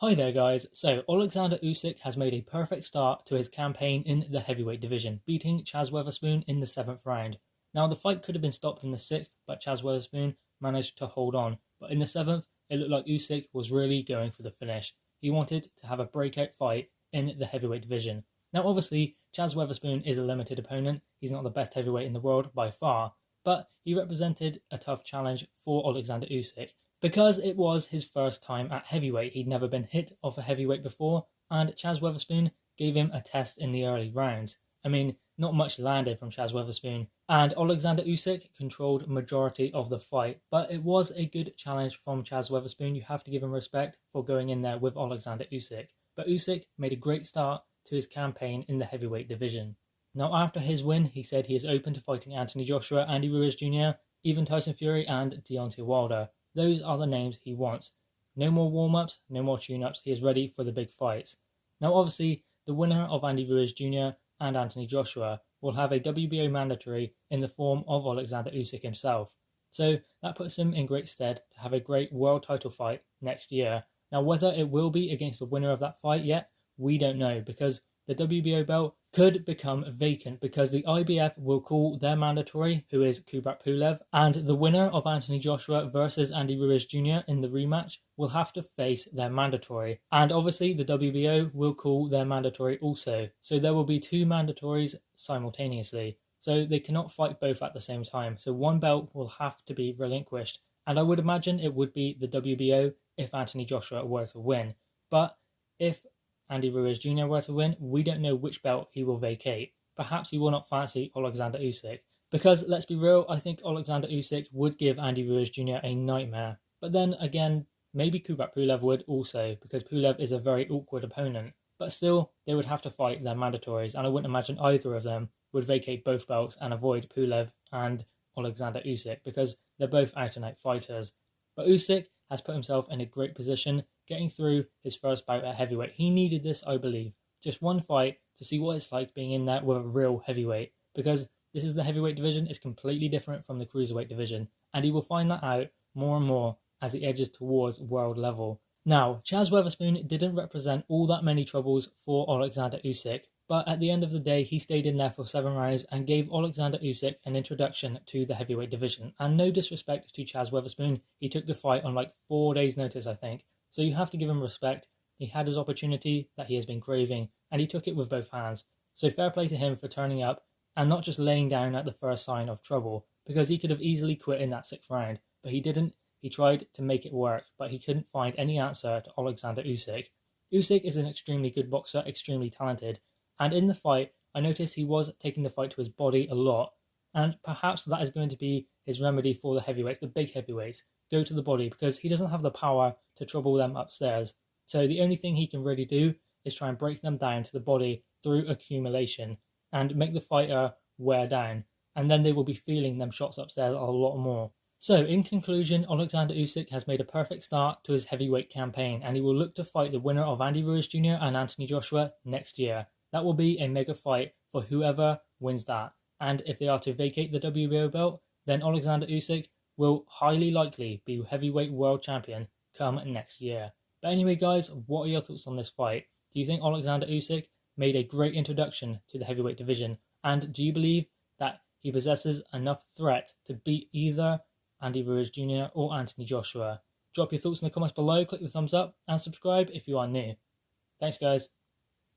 Hi there guys, so Oleksandr Usyk has made a perfect start to his campaign in the heavyweight division, beating Chazz Weatherspoon in the 7th round. Now the fight could have been stopped in the 6th, but Chazz Weatherspoon managed to hold on. But in the 7th, it looked like Usyk was really going for the finish. He wanted to have a breakout fight in the heavyweight division. Now obviously, Chazz Weatherspoon is a limited opponent, he's not the best heavyweight in the world by far, but he represented a tough challenge for Oleksandr Usyk. Because it was his first time at heavyweight, he'd never been hit off a heavyweight before, and Chazz Weatherspoon gave him a test in the early rounds. I mean, not much landed from Chazz Weatherspoon, and Oleksandr Usyk controlled majority of the fight, but it was a good challenge from Chazz Weatherspoon. You have to give him respect for going in there with Oleksandr Usyk. But Usyk made a great start to his campaign in the heavyweight division. Now after his win, he said he is open to fighting Anthony Joshua, Andy Ruiz Jr., even Tyson Fury and Deontay Wilder. Those are the names he wants. No more warm-ups, no more tune-ups, he is ready for the big fights. Now obviously, the winner of Andy Ruiz Jr. and Anthony Joshua will have a WBO Mandatory in the form of Oleksandr Usyk himself. So that puts him in great stead to have a great world title fight next year. Now whether it will be against the winner of that fight yet, we don't know, because the WBO belt could become vacant because the IBF will call their mandatory, who is Kubrat Pulev, and the winner of Anthony Joshua versus Andy Ruiz Jr. in the rematch will have to face their mandatory. And obviously the WBO will call their mandatory also. So there will be two mandatories simultaneously. So they cannot fight both at the same time. So one belt will have to be relinquished. And I would imagine it would be the WBO if Anthony Joshua were to win. But if Andy Ruiz Jr. were to win, we don't know which belt he will vacate. Perhaps he will not fancy Oleksandr Usyk. Because, let's be real, I think Oleksandr Usyk would give Andy Ruiz Jr. a nightmare. But then again, maybe Kubrat Pulev would also, because Pulev is a very awkward opponent. But still, they would have to fight their mandatories, and I wouldn't imagine either of them would vacate both belts and avoid Pulev and Oleksandr Usyk, because they're both out-and-out fighters. But Usyk has put himself in a great position, getting through his first bout at heavyweight. He needed this, I believe. Just one fight to see what it's like being in there with a real heavyweight. Because this is the heavyweight division, it's completely different from the cruiserweight division. And he will find that out more and more as he edges towards world level. Now, Chazz Weatherspoon didn't represent all that many troubles for Oleksandr Usyk. But at the end of the day, he stayed in there for 7 rounds and gave Oleksandr Usyk an introduction to the heavyweight division. And no disrespect to Chazz Weatherspoon, he took the fight on like 4 days' notice, I think. So you have to give him respect. He had his opportunity that he has been craving, and he took it with both hands. So fair play to him for turning up and not just laying down at the first sign of trouble, because he could have easily quit in that 6th round, but he didn't. He tried to make it work, but he couldn't find any answer to Oleksandr Usyk. Usyk is an extremely good boxer, extremely talented, and in the fight, I noticed he was taking the fight to his body a lot, and perhaps that is going to be his remedy for the heavyweights, the big heavyweights. Go to the body, because he doesn't have the power to trouble them upstairs. So the only thing he can really do is try and break them down to the body through accumulation and make the fighter wear down, and then they will be feeling them shots upstairs a lot more. So in conclusion, Oleksandr Usyk has made a perfect start to his heavyweight campaign, and he will look to fight the winner of Andy Ruiz Jr. and Anthony Joshua next year. That will be a mega fight for whoever wins that. And if they are to vacate the WBO belt, then Oleksandr Usyk will highly likely be heavyweight world champion come next year. But anyway guys, what are your thoughts on this fight? Do you think Oleksandr Usyk made a great introduction to the heavyweight division? And do you believe that he possesses enough threat to beat either Andy Ruiz Jr. or Anthony Joshua? Drop your thoughts in the comments below, click the thumbs up and subscribe if you are new. Thanks guys.